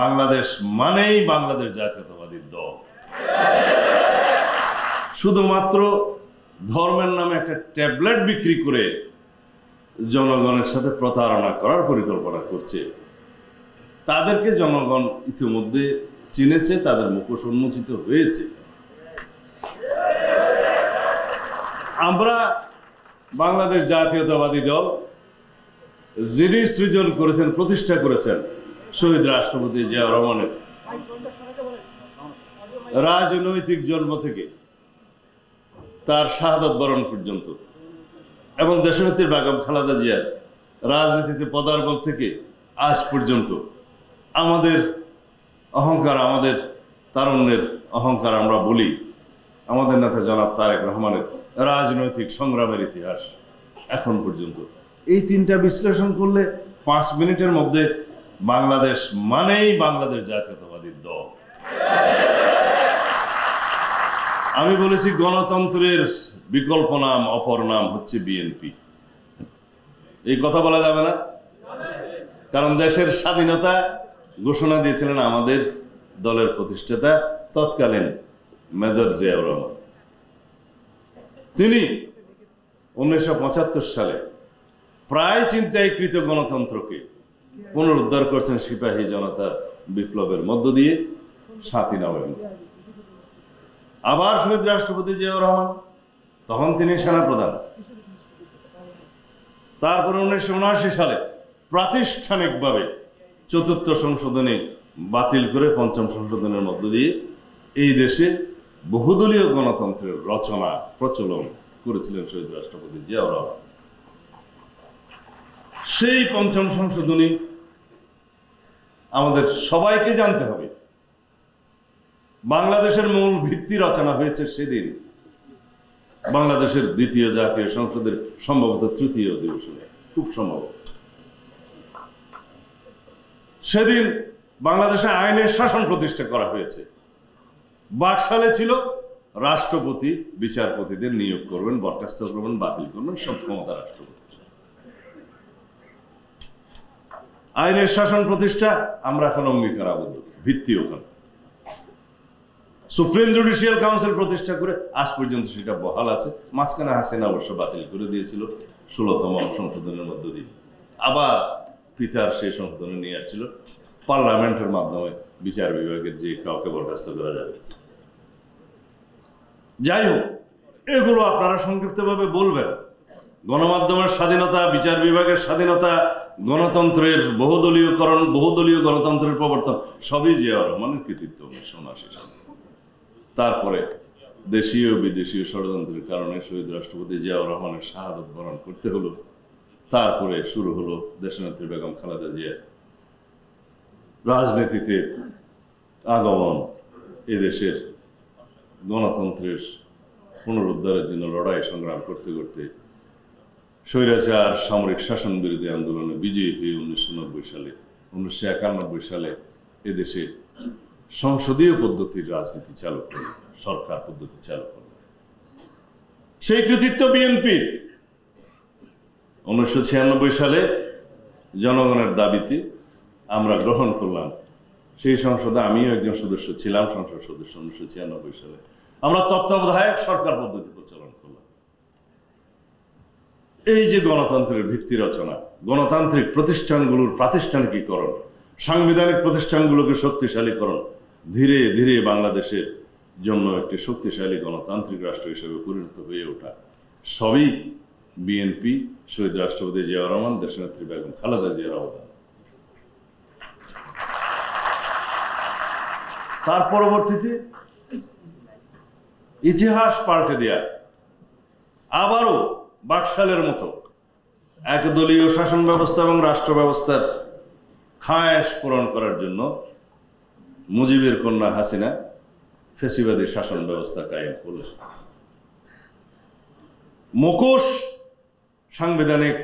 বাংলাদেশ মানেই বাংলাদেশ জাতীয়তাবাদী দল। শুধুমাত্র ধর্মের নামে একটা ট্যাবলেট বিক্রি করে জনগণের সাথে প্রতারণা করার পরিকল্পনা করছে। তাদেরকে জনগণ ইতিমধ্যে চিনেছে, তাদের মুখোশ উন্মোচিত হয়েছে। আমরা বাংলাদেশ জাতীয়তাবাদী দল যিনি সৃজন করেছেন, প্রতিষ্ঠা করেছেন শহীদ রাষ্ট্রপতি জিয়াউর রহমানের রাজনৈতিক জন্ম থেকে তার শাহাদত বরণ পর্যন্ত, এবং দেশনেত্রী বেগম খালেদা জিয়ার রাজনীতিতে পদার্পণ থেকে আজ পর্যন্ত আমাদের অহংকার, আমাদের তারুণ্যের অহংকার আমরা বলি আমাদের নেতা জনাব তারেক রহমানের রাজনৈতিক সংগ্রামের ইতিহাস এখন পর্যন্ত। এই তিনটা বিশ্লেষণ করলে 5 মিনিটের মধ্যে বাংলাদেশ মানেই বাংলাদেশ জাতীয়তাবাদী দল। আমি বলেছি গণতন্ত্রের বিকল্প নাম, অপর নাম হচ্ছে বিএনপি। এই কথা বলা যাবে না, কারণ দেশের স্বাধীনতা ঘোষণা দিয়েছিলেন আমাদের দলের প্রতিষ্ঠাতা তৎকালীন মেজর জিয়াউর রহমান। তিনি 1975 সালে প্রায় চিন্তায়কৃত গণতন্ত্রকে পুনরুদ্ধার করছেন সিপাহী জনতার বিপ্লবের মধ্য দিয়ে 7ই নভেম্বর। আবার শহীদ রাষ্ট্রপতি জিয়াউর রহমান, তখন তিনি সেনাপ্রধান। তারপর 1979 সালে প্রাতিষ্ঠানিকভাবে 4র্থ সংশোধনী বাতিল করে 5ম সংশোধনের মধ্য দিয়ে এই দেশে বহুদলীয় গণতন্ত্রের রচনা প্রচলন করেছিলেন শহীদ রাষ্ট্রপতি জিয়াউর রহমান। সেই 5ম সংশোধনী আমাদের সবাইকে জানতে হবে। বাংলাদেশের মূল ভিত্তি রচনা হয়েছে সেদিন বাংলাদেশের 2য় জাতীয় সংসদের সম্ভবত 3য় অধিবেশনে, খুব সম্ভবত। সেদিন বাংলাদেশে আইনের শাসন প্রতিষ্ঠা করা হয়েছে। বাকশালে ছিল রাষ্ট্রপতি বিচারপতিদের নিয়োগ করবেন, বরখাস্ত করবেন, বাতিল করবেন, সব ক্ষমতা রাষ্ট্রপতি। আইনের শাসন প্রতিষ্ঠা আমরা এখন অঙ্গীকার আবদ্ধ, ভিত্তি ওখানে। সুপ্রিম জুডিশিয়াল কাউন্সিল প্রতিষ্ঠা করে আজ পর্যন্ত সেটা বহাল আছে। মাঝখানে হাসিনা অবশ্য বাতিল করে দিয়েছিল 16তম সংশোধনের মধ্য দিয়ে। আবার পিতার সেই সংশোধনে নিয়ে আসছিল পার্লামেন্টের মাধ্যমে বিচার বিভাগের যে কাউকে বরখাস্ত করা যাবে। যাই হোক, এগুলো আপনারা সংক্ষিপ্তভাবে বলবেন। গণমাধ্যমের স্বাধীনতা, বিচার বিভাগের স্বাধীনতা, গণতন্ত্রের বহুদলীয়করণ, বহুদলীয় গণতন্ত্রের প্রবর্তন সবই জিয়াউর রহমানের কৃতিত্ব 1979 সালে। তারপরে দেশীয় বিদেশীয় ষড়যন্ত্রের কারণে শহীদ রাষ্ট্রপতি জিয়াউর রহমানের শাহাদত বরণ করতে হলো। তারপরে শুরু হলো দেশনেত্রী বেগম খালেদা জিয়ার রাজনীতিতে আগমন। এদেশের গণতন্ত্রের পুনরুদ্ধারের জন্য লড়াই সংগ্রাম করতে করতে স্বৈরাচার সামরিক শাসন বিরোধী আন্দোলনে বিজয়ী হয়ে 1990 সালে 1991 সালে এদেশে সংসদীয় পদ্ধতির রাজনীতি চালু করল, সরকার পদ্ধতি চালু করল। সেই কৃতিত্ব বিএনপির। 1996 সালে জনগণের দাবিতে আমরা গ্রহণ করলাম, সেই সংসদে আমিও একজন সদস্য ছিলাম, সংসদ সদস্য। 1996 সালে আমরা তত্ত্বাবধায়ক সরকার পদ্ধতি প্রচলন করলাম। এই যে গণতন্ত্রের ভিত্তি রচনা, গণতান্ত্রিক প্রতিষ্ঠানগুলোর প্রাতিষ্ঠানিকীকরণ, সাংবিধানিক প্রতিষ্ঠানগুলোকে শক্তিশালীকরণ, ধীরে ধীরে বাংলাদেশের জন্য একটি শক্তিশালী গণতান্ত্রিক রাষ্ট্র হিসেবে পরিণত হয়ে ওঠা, সবই বিএনপি, শহীদ রাষ্ট্রপতি জিয়াউর রহমান, দেশনেত্রী বেগম খালেদা জিয়ার অবদান। তার পরবর্তীতে ইতিহাস পাল্টে দেয়া, আবারও বাকশালের মতো একদলীয় শাসন ব্যবস্থা এবং রাষ্ট্র ব্যবস্থার খায়েশ পূরণ করার জন্য মুজিবের কন্যা হাসিনা ফ্যাসিবাদী শাসন ব্যবস্থা কায়েম করলেন। মুখোশ সাংবিধানিক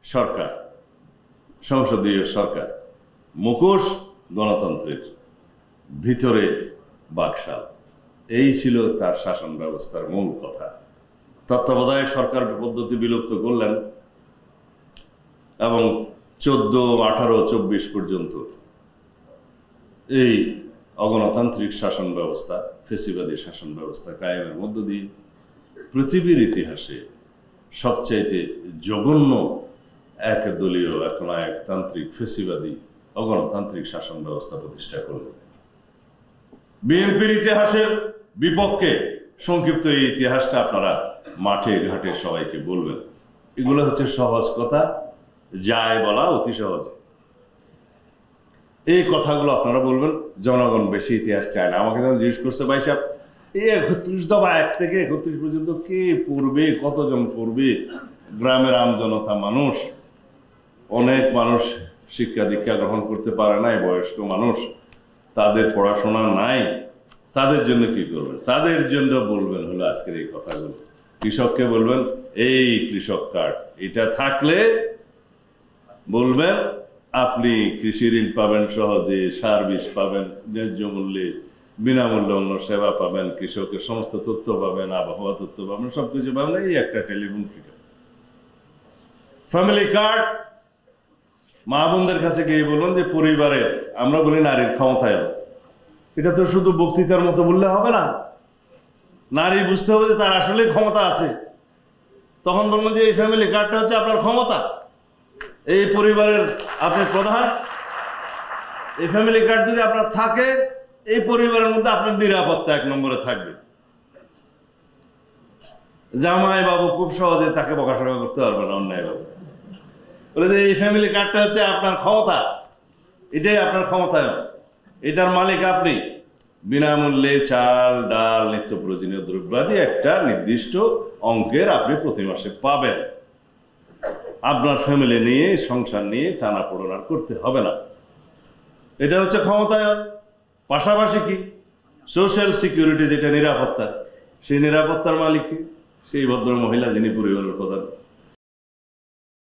সরকার, সংসদীয় সরকার, মুখোশ গণতন্ত্রের, ভিতরে বাকশাল। এই ছিল তার শাসন ব্যবস্থার মূল কথা। তত্ত্বাবধায়ক সরকার পদ্ধতি বিলুপ্ত করলেন এবং 14, 18, 24 পর্যন্ত এই অগণতান্ত্রিক শাসন ব্যবস্থা, ফেসিবাদী শাসন ব্যবস্থা কায়েমের মধ্য দিয়ে পৃথিবীর ইতিহাসে সবচাইতে জঘন্য একদলীয় একনায়কতান্ত্রিক ফেসিবাদী অগণতান্ত্রিক শাসন ব্যবস্থা প্রতিষ্ঠা করল। বিএনপির ইতিহাসের বিপক্ষে সংক্ষিপ্ত এই ইতিহাসটা আপনারা মাঠে ঘাটে সবাইকে বলবেন। এগুলো হচ্ছে সহজ কথা, যায় বলা অতি সহজে। এই কথাগুলো আপনারা বলবেন। জনগণ বেশি ইতিহাস চায় না। আমাকে যখন জিজ্ঞেস করছে, ভাই সাহেব এই 31 দফা 1 থেকে 31 পর্যন্ত কে পড়বে, কতজন পড়বে? গ্রামের আমজনতা মানুষ, অনেক মানুষ শিক্ষা দীক্ষা গ্রহণ করতে পারে নাই, বয়স্ক মানুষ, তাদের পড়াশোনা নাই, তাদের জন্য কি করবেন? তাদের জন্য বলবেন হলো আজকের এই কথাগুলো। কৃষককে বলবেন এই কৃষক কার্ড, এটা থাকলে বলবেন আপনি কৃষি ঋণ পাবেন সহজে, সার বীজ পাবেন ন্যায্য মূল্যে, বিনামূল্যে অন্য সেবা পাবেন, কৃষকের সমস্ত তথ্য পাবেন, আবহাওয়া তথ্য পাবেন, সবকিছু পাবেন এই একটা টেলিফোন ফিগার। ফ্যামিলি কার্ড, মা বোনদের কাছে গিয়ে বলুন যে পরিবারের, আমরা বলি নারীর ক্ষমতায়ন, এটা তো শুধু বক্তৃতার মতো বললে হবে না, নারী বুঝতে হবে যে তার আসলে ক্ষমতা আছে। তখন বলবেন যে এই ফ্যামিলি কার্ডটা হচ্ছে আপনার ক্ষমতা, এই পরিবারের আপনি প্রধান, এই ফ্যামিলি কার্ড যদি আপনার থাকে এই পরিবারের মধ্যে আপনার নিরাপত্তা 1 নম্বরে থাকবে। জামাই বাবু খুব সহজে তাকে বকাশকা করতে পারবে না অন্যায় বাবু, বলে যে এই ফ্যামিলি কার্ডটা হচ্ছে আপনার ক্ষমতা, এটাই আপনার ক্ষমতায়ন, এটার মালিক আপনি। বিনামূল্যে চাল ডাল নিত্য প্রয়োজনীয় দ্রব্যাদি একটা নির্দিষ্ট অঙ্কের আপনি প্রতি মাসে পাবেন। আপনার ফ্যামিলি নিয়ে, সংসার নিয়ে টানাপোড়েন আর করতে হবে না। এটা হচ্ছে ক্ষমতায়ন। পাশাপাশি কি সোশ্যাল সিকিউরিটি, যেটা নিরাপত্তা, সেই নিরাপত্তার মালিক সেই ভদ্র মহিলা যিনি পরিবারের প্রধান।